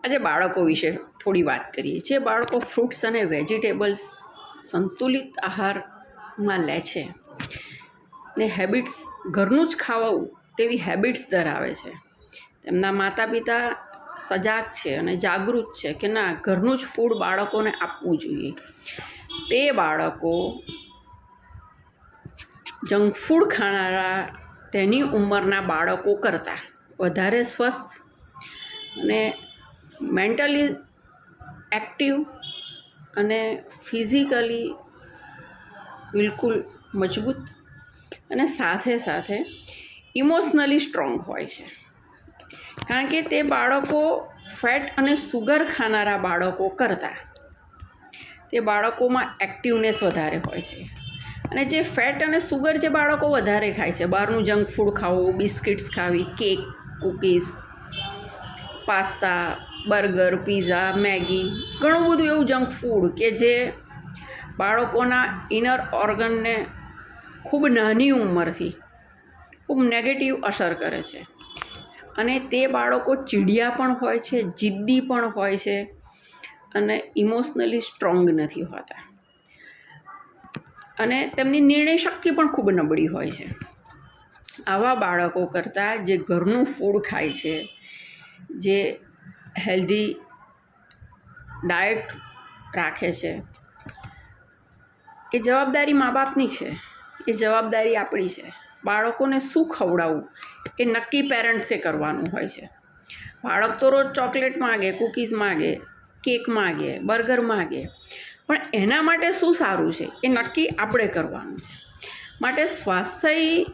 આજે બાળકો વિશે થોડી વાત કરીએ. જે બાળકો ફ્રૂટ્સ અને વેજીટેબલ્સ સંતુલિત આહારમાં લે છે ને હેબિટ્સ ઘરનું જ ખાવું તેવી હેબિટ્સ ધરાવે છે, તેમના માતા પિતા સજાગ છે અને જાગૃત છે કે ના, ઘરનું જ ફૂડ બાળકોને આપવું જોઈએ. તે બાળકો જંક ફૂડ ખાનારા તેની ઉંમરના બાળકો કરતાં વધારે સ્વસ્થ અને મેન્ટલી એક્ટિવ અને ફિઝિકલી બિલકુલ મજબૂત અને સાથે સાથે ઇમોશનલી સ્ટ્રોંગ હોય છે. કારણ કે તે બાળકો ફેટ અને સુગર ખાનારા બાળકો કરતાં તે બાળકોમાં એક્ટિવનેસ વધારે હોય છે. અને જે ફેટ અને સુગર જે બાળકો વધારે ખાય છે, બહારનું જંક ફૂડ ખાવું, બિસ્કિટ્સ ખાવી, cake, cookies, pasta, burger, pizza, Maggi, ઘણું બધું એવું જંક ફૂડ કે જે બાળકોના ઇનર ઓર્ગનને ખૂબ નાની ઉંમરથી ખૂબ નેગેટિવ અસર કરે છે. અને તે બાળકો ચીડિયા પણ હોય છે, જિદ્દી પણ હોય છે અને ઇમોશનલી સ્ટ્રોંગ નથી હોતા અને તેમની નિર્ણય શક્તિ પણ ખૂબ નબળી હોય છે. આવા બાળકો કરતાં જે ઘરનું ફૂડ ખાય છે, જે હેલ્ધી ડાયટ રાખે છે, એ જવાબદારી મા બાપની છે, એ જવાબદારી આપણી છે. બાળકોને શું ખવડાવવું એ નક્કી પેરેન્ટ્સે કરવાનું હોય છે. બાળક તો રોજ ચોકલેટ માગે, કૂકીઝ માગે, કેક માગે, બર્ગર માગે, પણ એના માટે શું સારું છે એ નક્કી આપણે કરવાનું છે. માટે સ્વાસ્થ્ય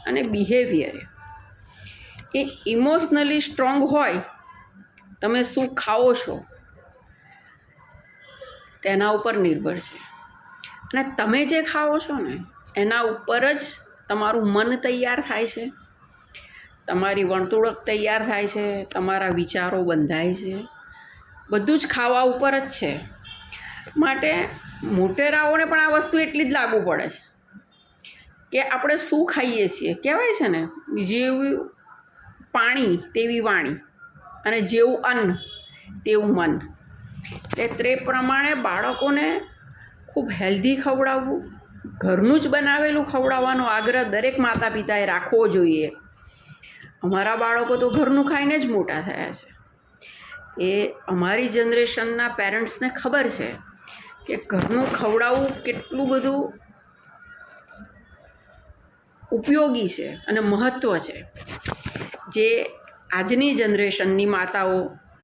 અને બિહેવિયર એ ઇમોશનલી સ્ટ્રોંગ હોય, તમે શું ખાઓ છો તેના ઉપર નિર્ભર છે. અને તમે જે ખાઓ છો ને એના ઉપર જ તમારું મન તૈયાર થાય છે, તમારી વર્તણૂક તૈયાર થાય છે, તમારા વિચારો બંધાય છે, બધું જ ખાવા ઉપર જ છે. માટે મોટેરાઓને પણ આ વસ્તુ એટલી જ લાગુ પડે છે કે આપણે શું ખાઈએ છીએ. કહેવાય છે ને, જેવું પાણી તેવી વાણી અને જેવું અન્ન તેવું મન. તે પ્રમાણે બાળકોને ખૂબ હેલ્ધી ખવડાવવું, ઘરનું જ બનાવેલું ખવડાવવાનો આગ્રહ દરેક માતા પિતાએ રાખવો જોઈએ. અમારા બાળકો તો ઘરનું ખાઈને જ મોટા થયા છે. એ અમારી જનરેશનના પેરેન્ટ્સને ખબર છે કે ઘરનું ખવડાવવું કેટલું બધું ઉપયોગી છે અને મહત્ત્વ છે, જે આજની જનરેશનની માતાઓ